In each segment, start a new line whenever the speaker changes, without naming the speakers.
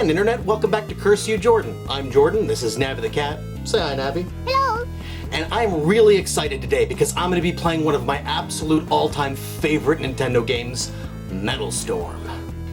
on, Internet. Welcome back to Curse You, Jordan. I'm Jordan. This is Navi the Cat. Say hi, Navi.
Hello.
And I'm really excited today because I'm going to be playing one of my absolute all-time favorite Nintendo games, Metal Storm.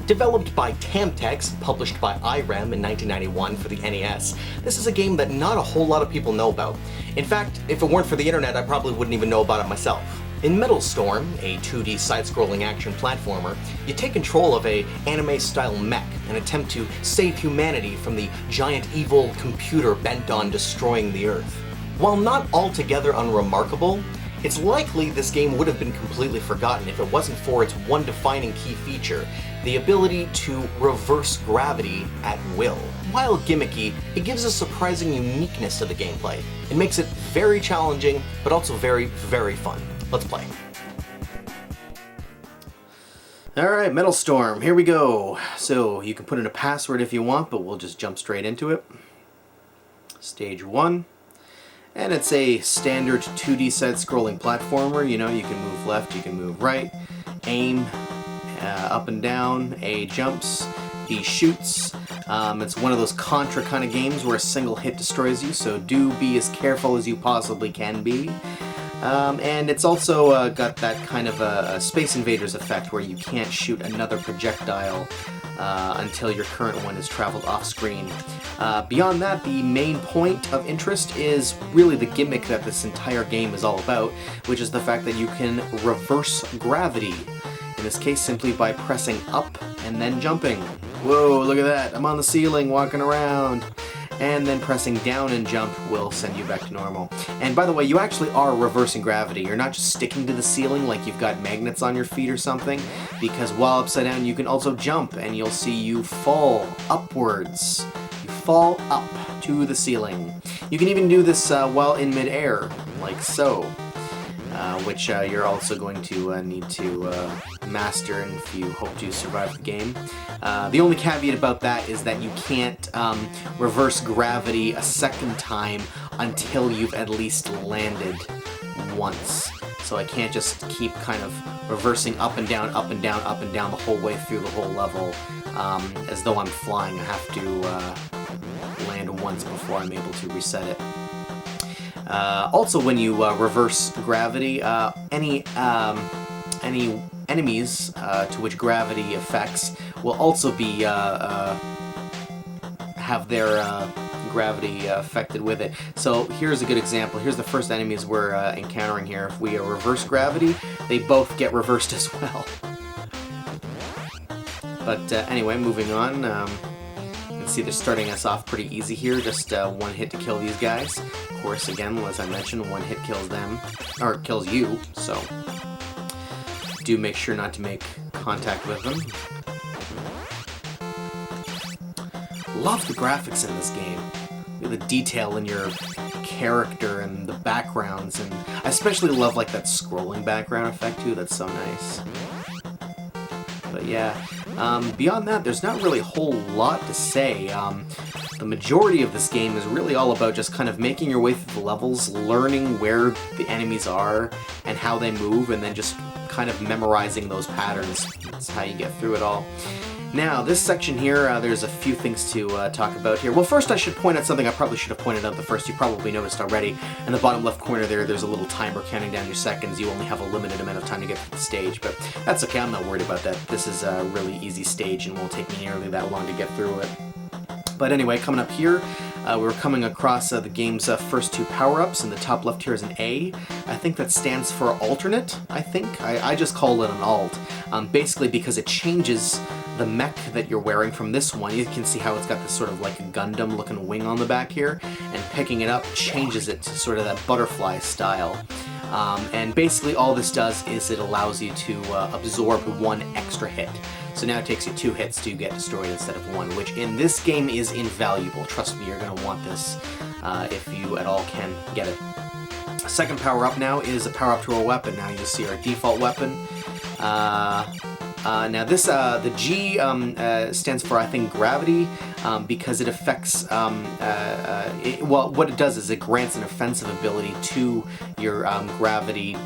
Developed by Tamtex, published by IREM in 1991 for the NES, this is a game that not a whole lot of people know about. In fact, if it weren't for the internet, I probably wouldn't even know about it myself. In Metal Storm, a 2D side-scrolling action platformer, you take control of a anime-style mech and attempt to save humanity from the giant evil computer bent on destroying the Earth. While not altogether unremarkable, it's likely this game would have been completely forgotten if it wasn't for its one defining key feature, the ability to reverse gravity at will. While gimmicky, it gives a surprising uniqueness to the gameplay. It makes it very challenging, but also very, very fun. Let's play. Alright, Metal Storm, here we go. So, you can put in a password if you want, but we'll just jump straight into it. Stage 1. And it's a standard 2D side-scrolling platformer. You know, you can move left, you can move right. Aim, up and down. A jumps, B shoots. It's one of those Contra kind of games where a single hit destroys you, so do be as careful as you possibly can be. And it's also got that kind of a Space Invaders effect where you can't shoot another projectile until your current one has traveled off-screen. Beyond that, the main point of interest is really the gimmick that this entire game is all about, which is the fact that you can reverse gravity. In this case, simply by pressing up and then jumping. Whoa, look at that! I'm on the ceiling, walking around. And then pressing down and jump will send you back to normal. And by the way, you actually are reversing gravity. You're not just sticking to the ceiling like you've got magnets on your feet or something, because while upside down you can also jump and you'll see you fall upwards. You fall up to the ceiling. You can even do this while in midair, like so, which you're also going to need to master if you hope to survive the game. The only caveat about that is that you can't reverse gravity a second time until you've at least landed once. So I can't just keep kind of reversing up and down, up and down, up and down the whole way through the whole level as though I'm flying. I have to land once before I'm able to reset it. Also, when you reverse gravity, any enemies to which gravity affects will also be have their gravity affected with it. So here's a good example. Here's the first enemies we're encountering here. If we reverse gravity, they both get reversed as well. But anyway, moving on. You can see they're starting us off pretty easy here. Just one hit to kill these guys. Of course, again, as I mentioned, one hit kills them, or kills you, so do make sure not to make contact with them. Love the graphics in this game. The detail in your character and the backgrounds, and I especially love like that scrolling background effect too. That's so nice. But yeah, beyond that, there's not really a whole lot to say. The majority of this game is really all about just kind of making your way through the levels, learning where the enemies are and how they move, and then just kind of memorizing those patterns. That's how you get through it all. Now, this section here, there's a few things to talk about here. Well, first I should point out something I probably should have pointed out the first. You probably noticed already. In the bottom left corner there's a little timer counting down your seconds. You only have a limited amount of time to get through the stage, but that's okay. I'm not worried about that. This is a really easy stage and won't take me nearly that long to get through it. But anyway, coming up here, we're coming across the game's first two power-ups. In the top left here is an A. I think that stands for alternate, I think. I just call it an alt. Basically because it changes the mech that you're wearing from this one. You can see how it's got this sort of like a Gundam looking wing on the back here, and picking it up changes it to sort of that butterfly style. And basically all this does is it allows you to absorb one extra hit. So now it takes you 2 hits to get destroyed instead of 1, which in this game is invaluable. Trust me, you're going to want this if you at all can get it. Second power-up now is a power-up to our weapon. Now you'll see our default weapon. Now this, the G stands for, I think, gravity, because it affects, well, what it does is it grants an offensive ability to your gravity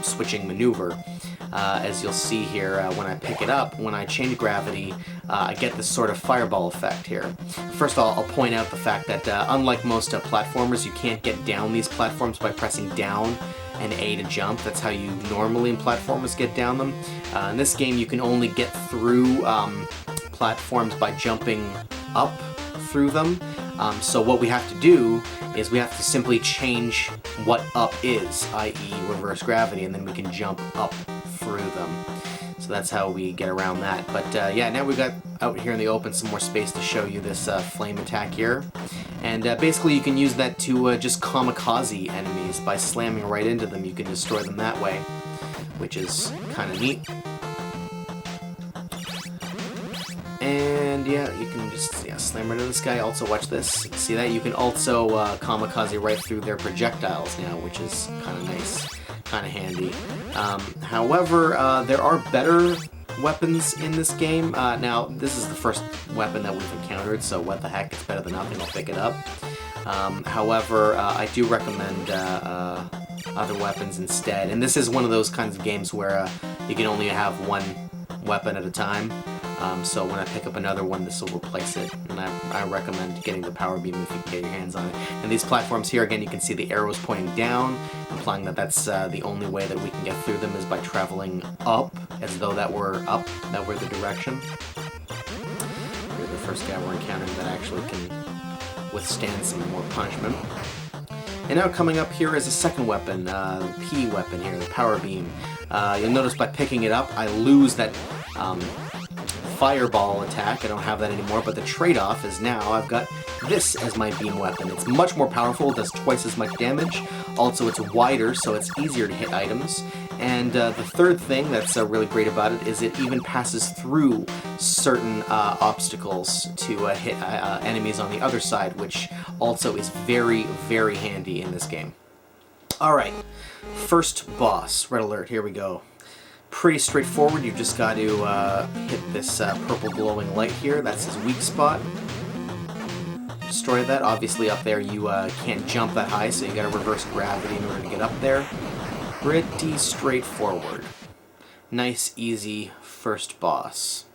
switching maneuver. As you'll see here, when I pick it up, when I change gravity, I get this sort of fireball effect here. First of all, I'll point out the fact that unlike most platformers, you can't get down these platforms by pressing down and A to jump. That's how you normally in platformers get down them. In this game, you can only get through platforms by jumping up through them. So what we have to do is we have to simply change what up is, i.e. reverse gravity, and then we can jump up through them. So that's how we get around that. But yeah, now we've got out here in the open some more space to show you this flame attack here. And basically you can use that to just kamikaze enemies. By slamming right into them, you can destroy them that way, which is kind of neat. And yeah, you can just slam right into this guy. Also, watch this. See that? You can also kamikaze right through their projectiles now, which is kind of nice, kind of handy. However, there are better weapons in this game. Now, this is the first weapon that we've encountered, so what the heck, it's better than nothing, I'll pick it up. However, I do recommend other weapons instead, and this is one of those kinds of games where you can only have one weapon at a time. So when I pick up another one, this will replace it, and I recommend getting the power beam if you can get your hands on it. And these platforms here, again, you can see the arrows pointing down, implying that that's the only way that we can get through them is by traveling up, as though that were up, that were the direction. Here's the first guy we're encountering that actually can withstand some more punishment. And now coming up here is a second weapon, P weapon here, the power beam. You'll notice by picking it up, I lose that fireball attack. I don't have that anymore, but the trade-off is now I've got this as my beam weapon. It's much more powerful, it does twice as much damage. Also, it's wider, so it's easier to hit items. And the third thing that's really great about it is it even passes through certain obstacles to hit enemies on the other side, which also is very, very handy in this game. Alright, first boss, red alert, here we go. Pretty straightforward. You've just got to hit this purple glowing light here. That's his weak spot. Destroy that. Obviously up there you can't jump that high, so you got to reverse gravity in order to get up there. Pretty straightforward. Nice, easy first boss.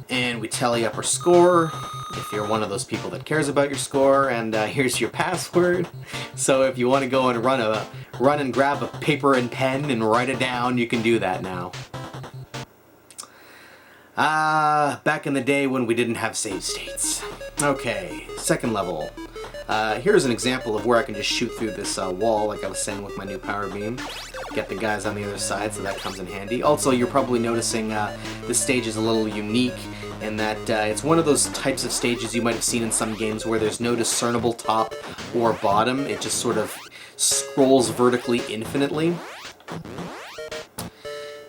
And we tally up our score, if you're one of those people that cares about your score, and here's your password. So if you want to go and run and grab a paper and pen and write it down, you can do that now. Back in the day when we didn't have save states. Okay, second level. Here's an example of where I can just shoot through this wall, like I was saying with my new power beam. Get the guys on the other side, so that comes in handy. Also, you're probably noticing this stage is a little unique in that it's one of those types of stages you might have seen in some games where there's no discernible top or bottom. It just sort of scrolls vertically infinitely.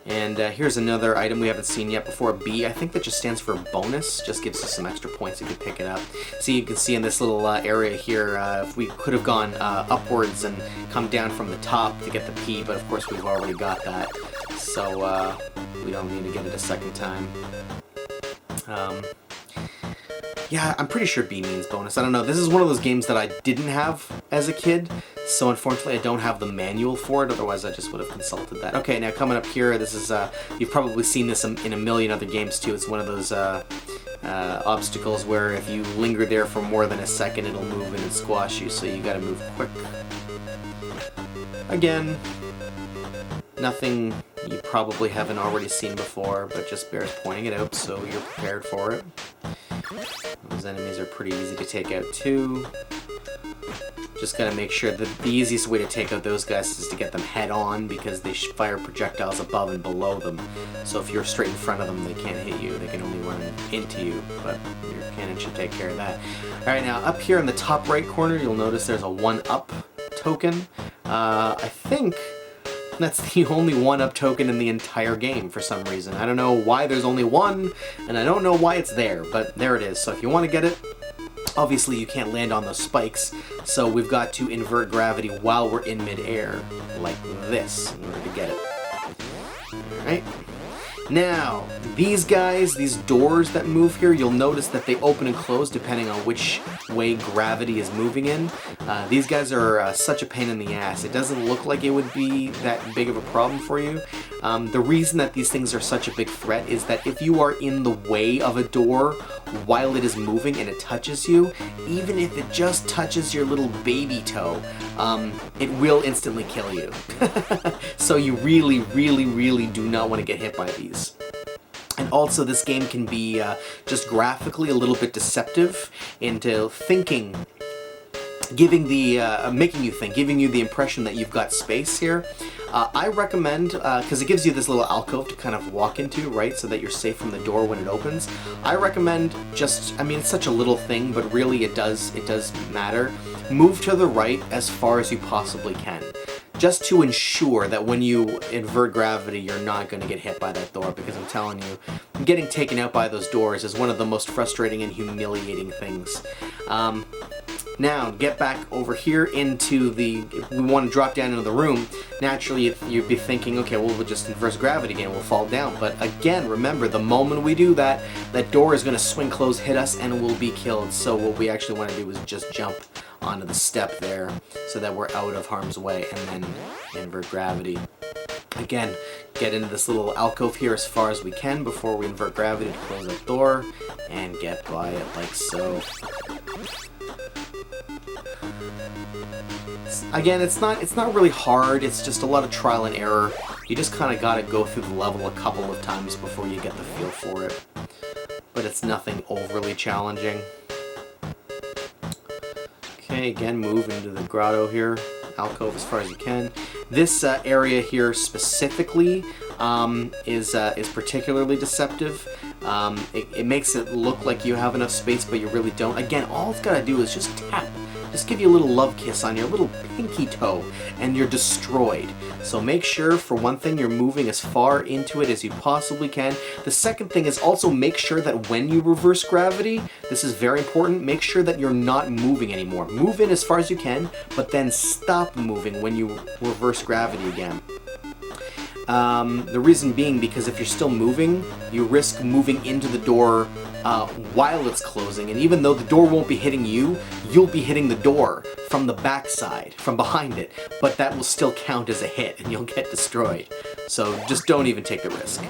And here's another item we haven't seen yet before, B. I think that just stands for bonus, just gives us some extra points if you pick it up. See, you can see in this little area here, if we could have gone upwards and come down from the top to get the P, but of course we've already got that, so we don't need to get it a second time. Yeah, I'm pretty sure B means bonus. I don't know. This is one of those games that I didn't have as a kid, so unfortunately I don't have the manual for it, otherwise I just would have consulted that. Okay, now coming up here, this is, you've probably seen this in a million other games too. It's one of those obstacles where if you linger there for more than a second, it'll move and squash you, so you gotta move quick. Again, nothing you probably haven't already seen before, but just bears pointing it out so you're prepared for it. Those enemies are pretty easy to take out too. Just gotta make sure that the easiest way to take out those guys is to get them head on, because they fire projectiles above and below them. So if you're straight in front of them, they can't hit you. They can only run into you, but your cannon should take care of that. Alright, now up here in the top right corner, you'll notice there's a 1-up token. I think that's the only 1-up token in the entire game for some reason. I don't know why there's only one, and I don't know why it's there, but there it is. So if you want to get it, obviously you can't land on those spikes, so we've got to invert gravity while we're in midair, like this, in order to get it. Alright. Now, these guys, these doors that move here, you'll notice that they open and close depending on which way gravity is moving in. These guys are such a pain in the ass. It doesn't look like it would be that big of a problem for you. The reason that these things are such a big threat is that if you are in the way of a door while it is moving and it touches you, even if it just touches your little baby toe, it will instantly kill you. So you really, really, really do not want to get hit by these. And also this game can be just graphically a little bit deceptive into thinking, making you think, giving you the impression that you've got space here. I recommend, because it gives you this little alcove to kind of walk into, right, so that you're safe from the door when it opens. I recommend just, I mean, it's such a little thing, but really it does matter. Move to the right as far as you possibly can, just to ensure that when you invert gravity, you're not going to get hit by that door, because I'm telling you, getting taken out by those doors is one of the most frustrating and humiliating things. Now, get back over here into if we want to drop down into the room, naturally you'd be thinking, okay, well, we'll just inverse gravity again, we'll fall down. But again, remember, the moment we do that, that door is going to swing closed, hit us, and we'll be killed. So what we actually want to do is just jump onto the step there so that we're out of harm's way, and then invert gravity. Again, get into this little alcove here as far as we can before we invert gravity to close that door, and get by it like so. Again, it's not really hard, it's just a lot of trial and error. You just kind of got to go through the level a couple of times before you get the feel for it. But it's nothing overly challenging. Okay, again, move into the grotto here, alcove as far as you can. This area here specifically is particularly deceptive. It makes it look like you have enough space, but you really don't. Again, all it's got to do is just tap. Just give you a little love kiss on your little pinky toe, and you're destroyed. So make sure, for one thing, you're moving as far into it as you possibly can. The second thing is also make sure that when you reverse gravity, this is very important, make sure that you're not moving anymore. Move in as far as you can, but then stop moving when you reverse gravity again. The reason being because if you're still moving, you risk moving into the door while it's closing, and even though the door won't be hitting you, you'll be hitting the door from the backside, from behind it, but that will still count as a hit and you'll get destroyed. So just don't even take the risk.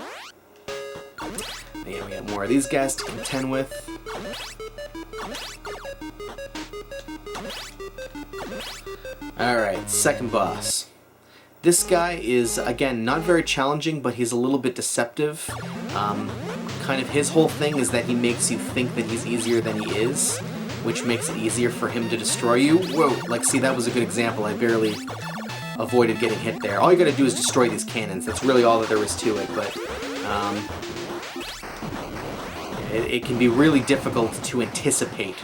And we got more of these guys to contend with. Alright, second boss. This guy is, again, not very challenging, but he's a little bit deceptive. Kind of his whole thing is that he makes you think that he's easier than he is, which makes it easier for him to destroy you. Whoa, like, see, that was a good example. I barely avoided getting hit there. All you gotta do is destroy these cannons. That's really all that there is to it, but it can be really difficult to anticipate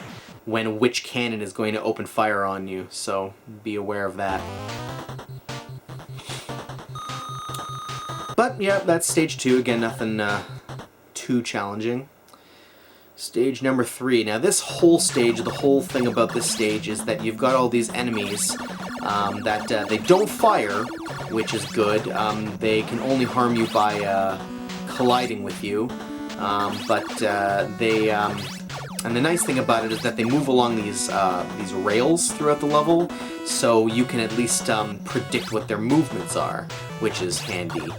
which cannon is going to open fire on you, so be aware of that. But yeah, that's stage 2. Again, nothing too challenging. Stage number 3. Now this whole stage, the whole thing about this stage is that you've got all these enemies that they don't fire, which is good. They can only harm you by colliding with you. And the nice thing about it is that they move along these rails throughout the level, so you can at least predict what their movements are, which is handy.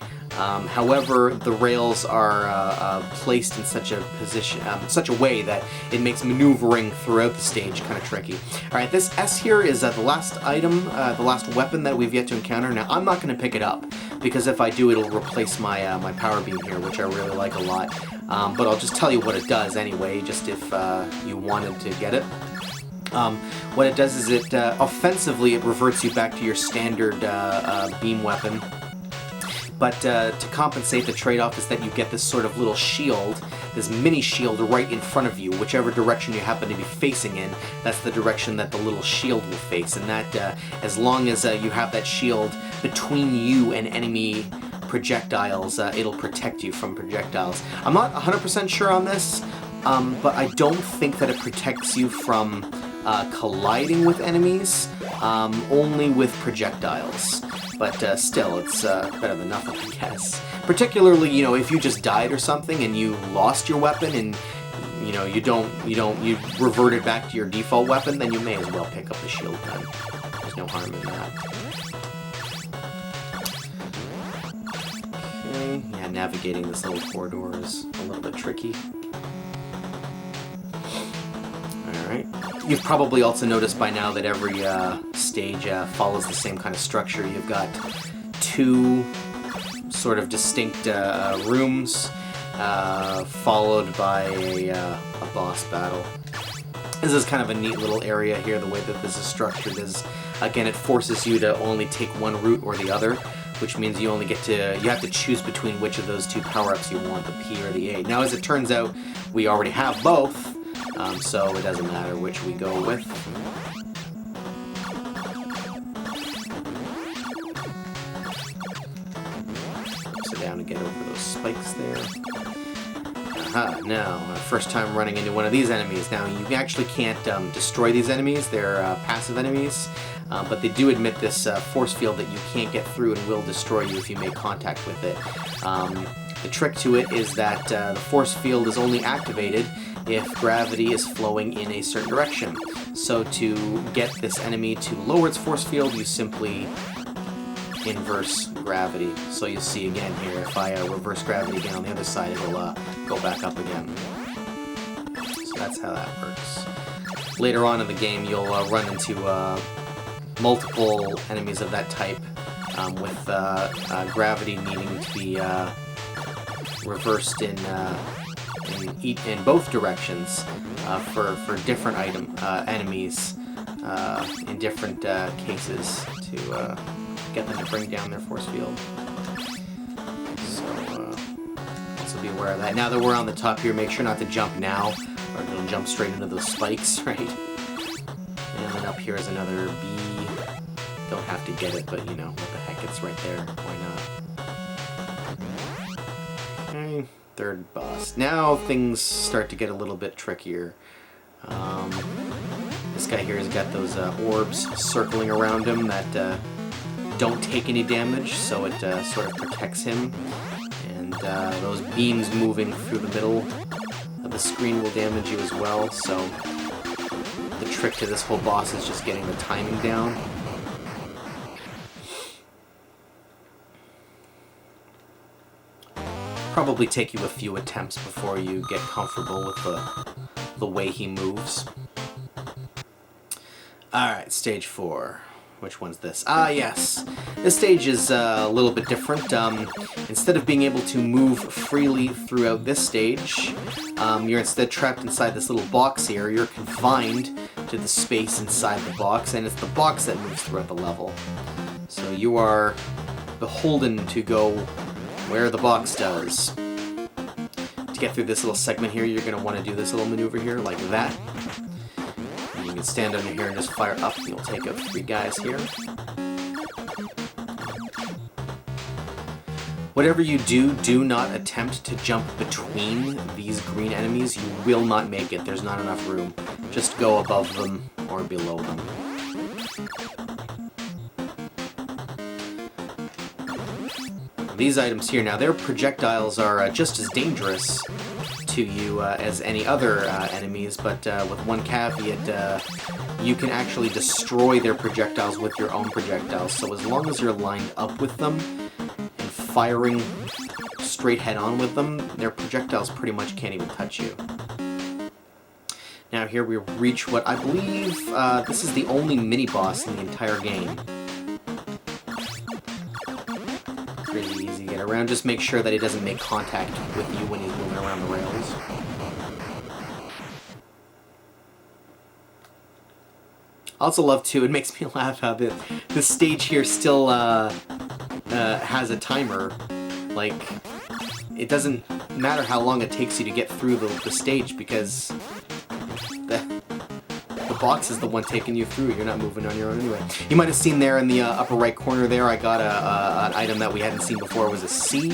However, the rails are placed in such a position, such a way that it makes maneuvering throughout the stage kind of tricky. All right, this S here is the last item, the last weapon that we've yet to encounter. Now, I'm not going to pick it up, because if I do, it'll replace my my power beam here, which I really like a lot. But I'll just tell you what it does anyway, just if you wanted to get it. What it does is it, offensively, it reverts you back to your standard beam weapon. But to compensate, the trade-off is that you get this sort of little shield, this mini shield right in front of you. Whichever direction you happen to be facing in, that's the direction that the little shield will face. And that, as long as you have that shield between you and enemy projectiles, it'll protect you from projectiles. I'm not 100% sure on this, but I don't think that it protects you from colliding with enemies, only with projectiles. but still, it's better than nothing, I guess. Particularly, you know, if you just died or something and you lost your weapon and you know you reverted back to your default weapon, then you may as well pick up the shield gun. There's no harm in that. Okay, yeah, navigating this little corridor is a little bit tricky. Alright. You've probably also noticed by now that every stage follows the same kind of structure. You've got two sort of distinct rooms, followed by a boss battle. This is kind of a neat little area here, the way that this is structured is, again, it forces you to only take one route or the other, which means you only get to, you have to choose between which of those two power-ups you want, the P or the A. Now, as it turns out, we already have both, so it doesn't matter which we go with. Sit down and get over those spikes there. Aha, now, first time running into one of these enemies. Now, you actually can't destroy these enemies, they're passive enemies, but they do admit this force field that you can't get through and will destroy you if you make contact with it. The trick to it is that the force field is only activated if gravity is flowing in a certain direction. So to get this enemy to lower its force field, you simply inverse gravity. So you'll see again here, if I reverse gravity again on the other side, it'll go back up again. So that's how that works. Later on in the game, you'll run into multiple enemies of that type, with gravity needing to be reversed in both directions for different enemies in different cases to get them to bring down their force field. So also be aware of that. Now that we're on the top here, make sure not to jump now, or it'll jump straight into those spikes, right? And then up here is another B. Don't have to get it, but you know, what the heck, it's right there. Why not? Okay, third boss. Now things start to get a little bit trickier. This guy here has got those orbs circling around him that don't take any damage, so it sort of protects him. And those beams moving through the middle of the screen will damage you as well, so the trick to this whole boss is just getting the timing down. Probably take you a few attempts before you get comfortable with the way he moves. Alright, stage 4. Which one's this? Ah, yes. This stage is a little bit different. Instead of being able to move freely throughout this stage, you're instead trapped inside this little box here. You're confined to the space inside the box, and it's the box that moves throughout the level. So you are beholden to go where the box does. To get through this little segment here, you're going to want to do this little maneuver here, like that. And you can stand under here and just fire up, and you'll take out 3 guys here. Whatever you do, do not attempt to jump between these green enemies. You will not make it. There's not enough room. Just go above them or below them. These items here, now their projectiles are just as dangerous to you as any other enemies, but with one caveat, you can actually destroy their projectiles with your own projectiles. So as long as you're lined up with them and firing straight head on with them, their projectiles pretty much can't even touch you. Now here we reach what I believe this is the only mini-boss in the entire game. Pretty easy to get around. Just make sure that he doesn't make contact with you when he's moving around the rails. I also love, too, it makes me laugh how this stage here still has a timer. Like, it doesn't matter how long it takes you to get through the stage, because the box is the one taking you through. You're not moving on your own anyway. You might have seen there in the upper right corner there, I got an item that we hadn't seen before. It was a C,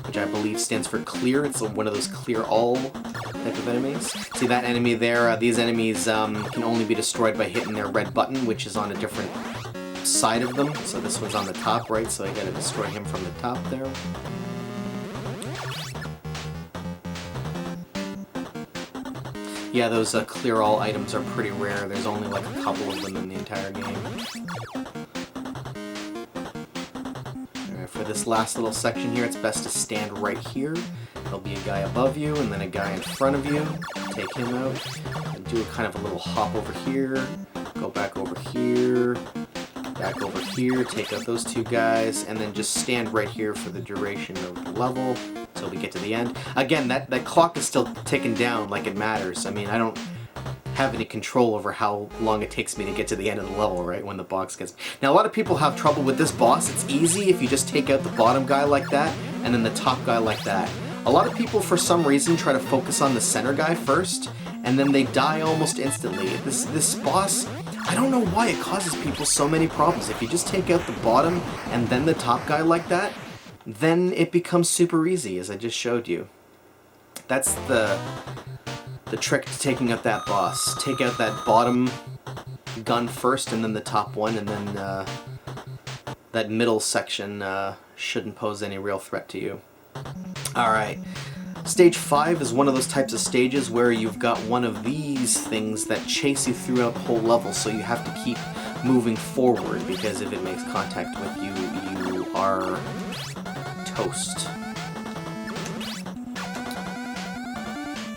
which I believe stands for clear. It's one of those clear all type of enemies. See that enemy there? These enemies can only be destroyed by hitting their red button, which is on a different side of them. So this one's on the top, right? So I gotta destroy him from the top there. Yeah, those clear all items are pretty rare. There's only like a couple of them in the entire game. Alright, for this last little section here, it's best to stand right here. There'll be a guy above you, and then a guy in front of you. Take him out, and do a kind of a little hop over here. Go back over here. Back over here, take out those two guys, and then just stand right here for the duration of the level until we get to the end. Again, that clock is still ticking down like it matters. I mean, I don't have any control over how long it takes me to get to the end of the level, right, when the boss gets... Now, a lot of people have trouble with this boss. It's easy if you just take out the bottom guy like that, and then the top guy like that. A lot of people, for some reason, try to focus on the center guy first, and then they die almost instantly. This boss... I don't know why it causes people so many problems. If you just take out the bottom and then the top guy like that, then it becomes super easy, as I just showed you. That's the trick to taking out that boss. Take out that bottom gun first and then the top one, and then that middle section shouldn't pose any real threat to you. Alright. Stage 5 is one of those types of stages where you've got one of these things that chase you throughout the whole level, so you have to keep moving forward, because if it makes contact with you, you are toast.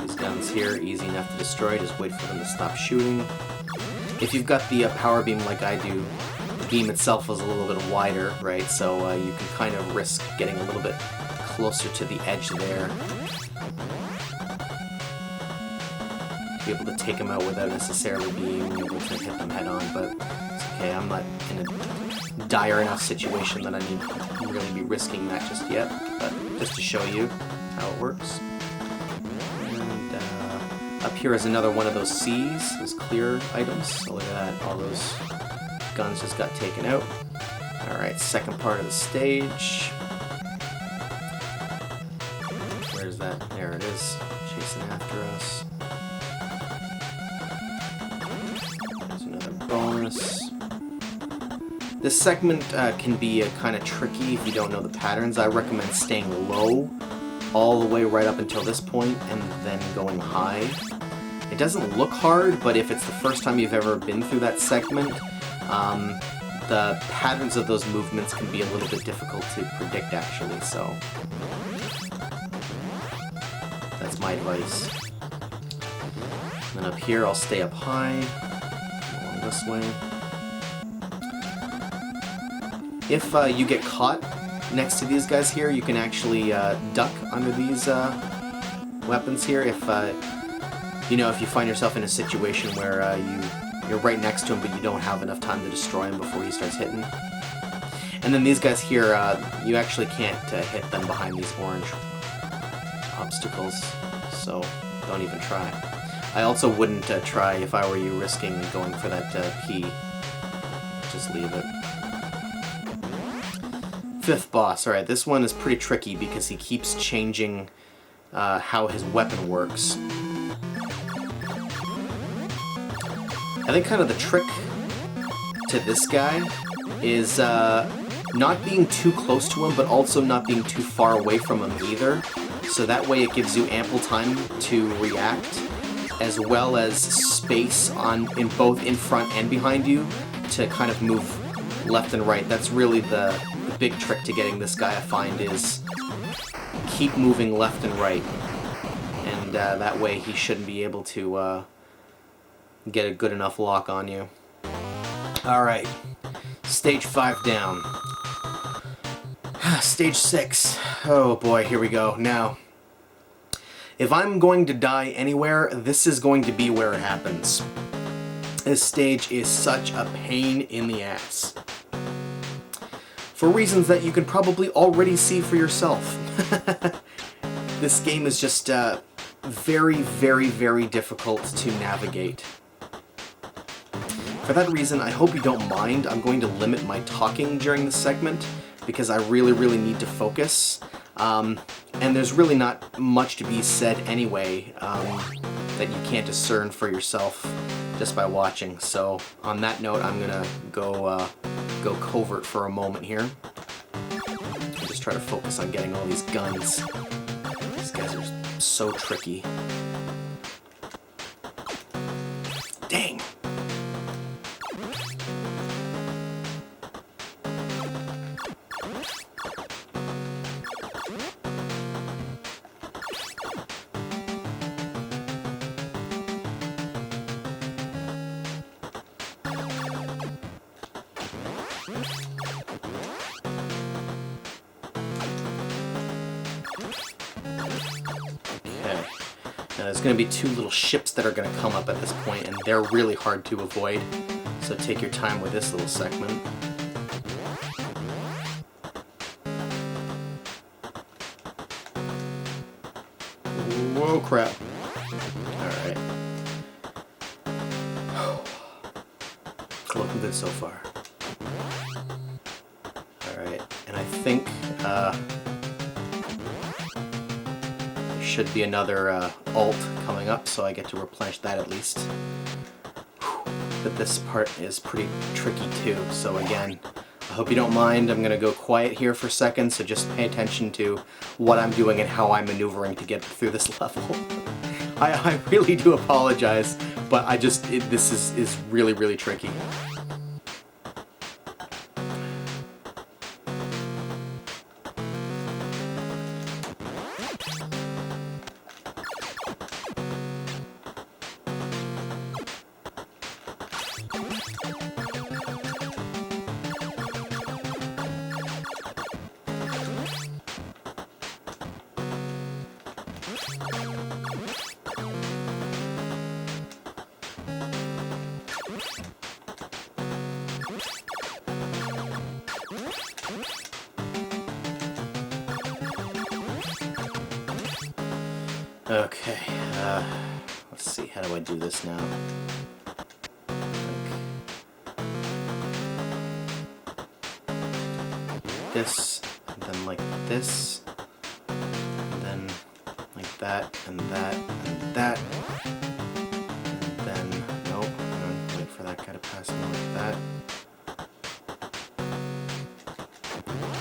These guns here, easy enough to destroy, just wait for them to stop shooting. If you've got the power beam like I do, the beam itself is a little bit wider, right, so you can kind of risk getting a little bit closer to the edge there. Be able to take them out without necessarily being able to hit them head on, but it's okay, I'm not in a dire enough situation that I need to really be risking that just yet, but just to show you how it works. And up here is another one of those C's, those clear items, so look at that, all those guns just got taken out. Alright, second part of the stage. Where's that? There it is, chasing after us. There's another bonus. This segment can be kind of tricky if you don't know the patterns. I recommend staying low all the way right up until this point and then going high. It doesn't look hard, but if it's the first time you've ever been through that segment, the patterns of those movements can be a little bit difficult to predict actually, so that's my advice. And then up here I'll stay up high, along this way. If you get caught next to these guys here, you can actually duck under these weapons here. If you know, if you find yourself in a situation where you're right next to him, but you don't have enough time to destroy him before he starts hitting. And then these guys here, you actually can't hit them behind these orange obstacles, so don't even try. I also wouldn't try, if I were you, risking going for that P. Just leave it. Fifth boss. Alright, this one is pretty tricky because he keeps changing how his weapon works. I think kind of the trick to this guy is not being too close to him, but also not being too far away from him either. So that way it gives you ample time to react, as well as space in both in front and behind you to kind of move left and right. That's really the big trick to getting this guy, I find, is keep moving left and right. And that way he shouldn't be able to get a good enough lock on you. Alright, stage 5 down. Stage 6. Oh boy, here we go. Now, if I'm going to die anywhere, this is going to be where it happens. This stage is such a pain in the ass. For reasons that you can probably already see for yourself. This game is just very, very, very difficult to navigate. For that reason, I hope you don't mind. I'm going to limit my talking during this segment because I really, really need to focus. And there's really not much to be said anyway that you can't discern for yourself just by watching. So on that note, I'm gonna go go covert for a moment here. And just try to focus on getting all these guns. These guys are so tricky. Dang! Now there's going to be two little ships that are going to come up at this point, and they're really hard to avoid. So take your time with this little segment. Whoa, crap. Alright. Looking good so far. Alright, and I think should be another alt coming up, so I get to replenish that at least. But this part is pretty tricky too, so again, I hope you don't mind. I'm gonna go quiet here for a second, so just pay attention to what I'm doing and how I'm maneuvering to get through this level. I really do apologize, but this is really, really tricky. Okay, let's see, how do I do this now? This, and then like this, and then like that, and that, and that, and then, nope, I'm gonna wait for that guy to pass me like that,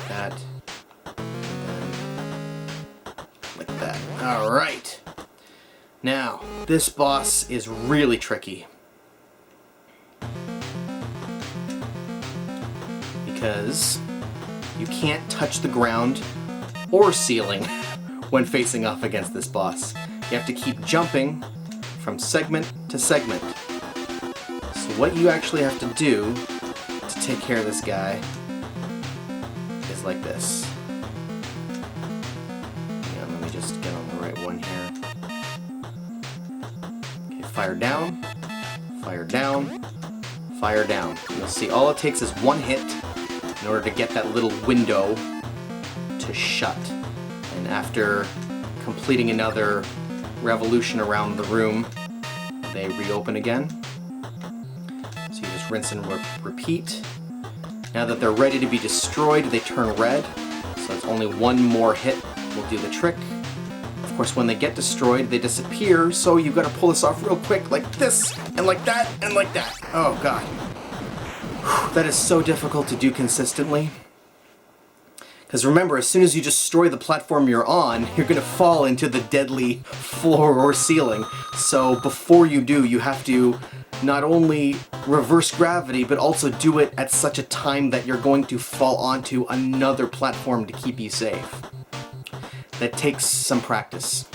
that, and then like that. Alright! Now, this boss is really tricky. Because you can't touch the ground or ceiling when facing off against this boss. You have to keep jumping from segment to segment. So what you actually have to do to take care of this guy is like this. Yeah, let me just get on the right one here. Okay, fire down, fire down, fire down. You'll see all it takes is one hit in order to get that little window to shut. And after completing another revolution around the room, they reopen again. So you just rinse and repeat. Now that they're ready to be destroyed, they turn red. So it's only one more hit will do the trick. Of course, when they get destroyed, they disappear, so you've got to pull this off real quick, like this, and like that, and like that. Oh god. That is so difficult to do consistently. Because remember, as soon as you destroy the platform you're on, you're going to fall into the deadly floor or ceiling. So before you do, you have to not only reverse gravity, but also do it at such a time that you're going to fall onto another platform to keep you safe. That takes some practice.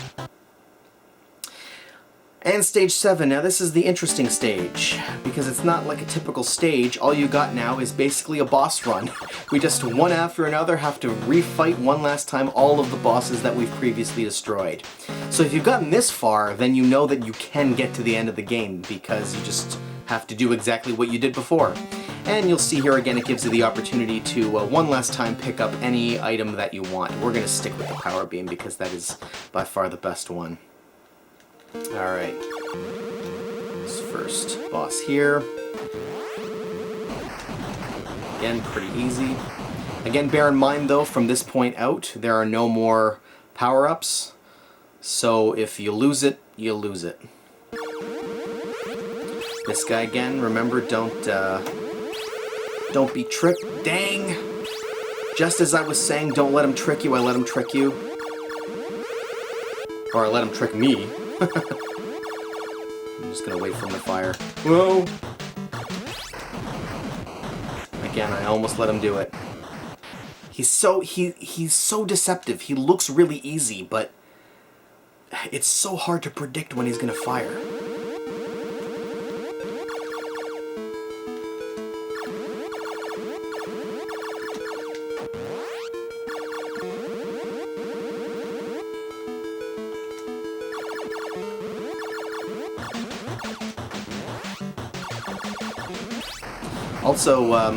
And stage 7, now this is the interesting stage, because it's not like a typical stage. All you got now is basically a boss run. We just one after another have to refight one last time all of the bosses that we've previously destroyed. So if you've gotten this far, then you know that you can get to the end of the game, because you just have to do exactly what you did before. And you'll see here again it gives you the opportunity to one last time pick up any item that you want. We're going to stick with the power beam because that is by far the best one. Alright, this first boss here. Again, pretty easy. Again, bear in mind though, from this point out, there are no more power-ups. So if you lose it, you lose it. This guy again, remember, don't Don't be tricked. Dang! Just as I was saying, don't let him trick you, I let him trick you. Or I let him trick me. I'm just gonna wait for him to fire. Whoa! Again, I almost let him do it. He's so deceptive. He looks really easy, but it's so hard to predict when he's gonna fire. Also,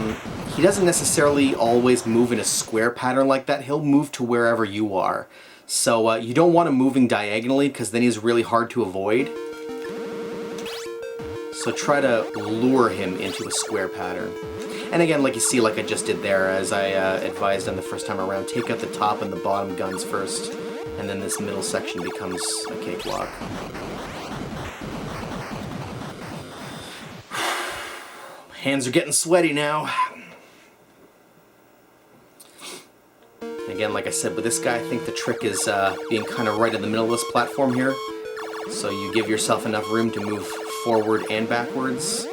he doesn't necessarily always move in a square pattern like that. He'll move to wherever you are. So you don't want him moving diagonally because then he's really hard to avoid. So try to lure him into a square pattern. And again, like you see, like I just did there, as I advised on the first time around, take out the top and the bottom guns first, and then this middle section becomes a cakewalk. Hands are getting sweaty now. Again, like I said, with this guy, I think the trick is being kind of right in the middle of this platform here. So you give yourself enough room to move forward and backwards.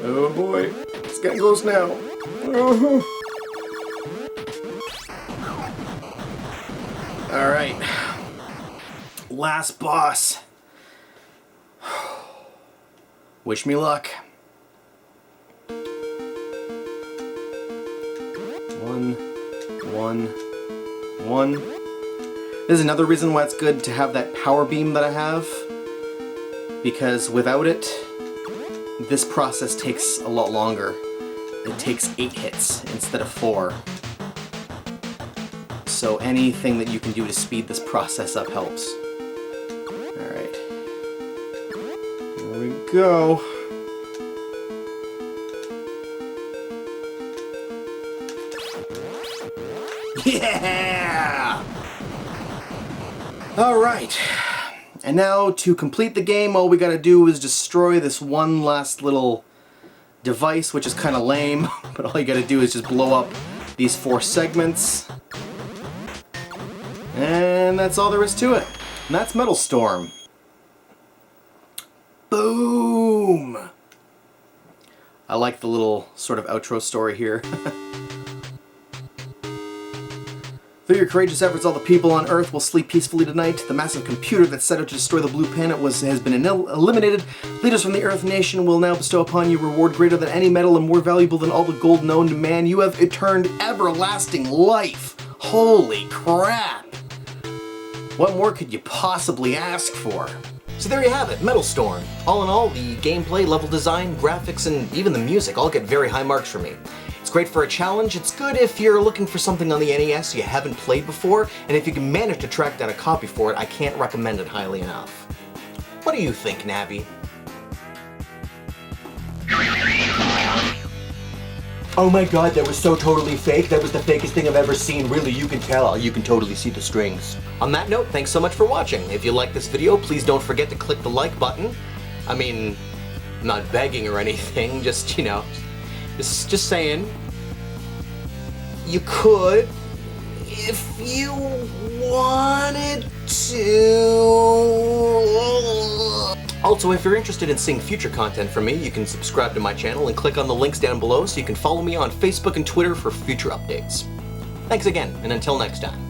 Oh boy, it's getting close now. Oh. Alright, last boss. Wish me luck. One. This is another reason why it's good to have that power beam that I have, because without it, this process takes a lot longer. It takes 8 hits instead of 4. So anything that you can do to speed this process up helps. Alright. Here we go. Yeah! Alright. And now, to complete the game, all we gotta do is destroy this one last little device, which is kinda lame, but all you gotta do is just blow up these 4 segments. And that's all there is to it. And that's Metal Storm. Boom! I like the little sort of outro story here. Through your courageous efforts, all the people on Earth will sleep peacefully tonight. The massive computer that set out to destroy the blue planet has been eliminated. Leaders from the Earth Nation will now bestow upon you reward greater than any metal and more valuable than all the gold known to man. You have earned everlasting life. Holy crap! What more could you possibly ask for? So there you have it, Metal Storm. All in all, the gameplay, level design, graphics, and even the music all get very high marks from me. It's great for a challenge. It's good if you're looking for something on the NES you haven't played before, and if you can manage to track down a copy for it, I can't recommend it highly enough. What do you think, Nabby? Oh my god, that was so totally fake. That was the fakest thing I've ever seen. Really, you can tell. You can totally see the strings. On that note, thanks so much for watching. If you like this video, please don't forget to click the like button. I mean, I'm not begging or anything, just, you know, just saying. You could, if you wanted to. Also, if you're interested in seeing future content from me, you can subscribe to my channel and click on the links down below so you can follow me on Facebook and Twitter for future updates. Thanks again, and until next time.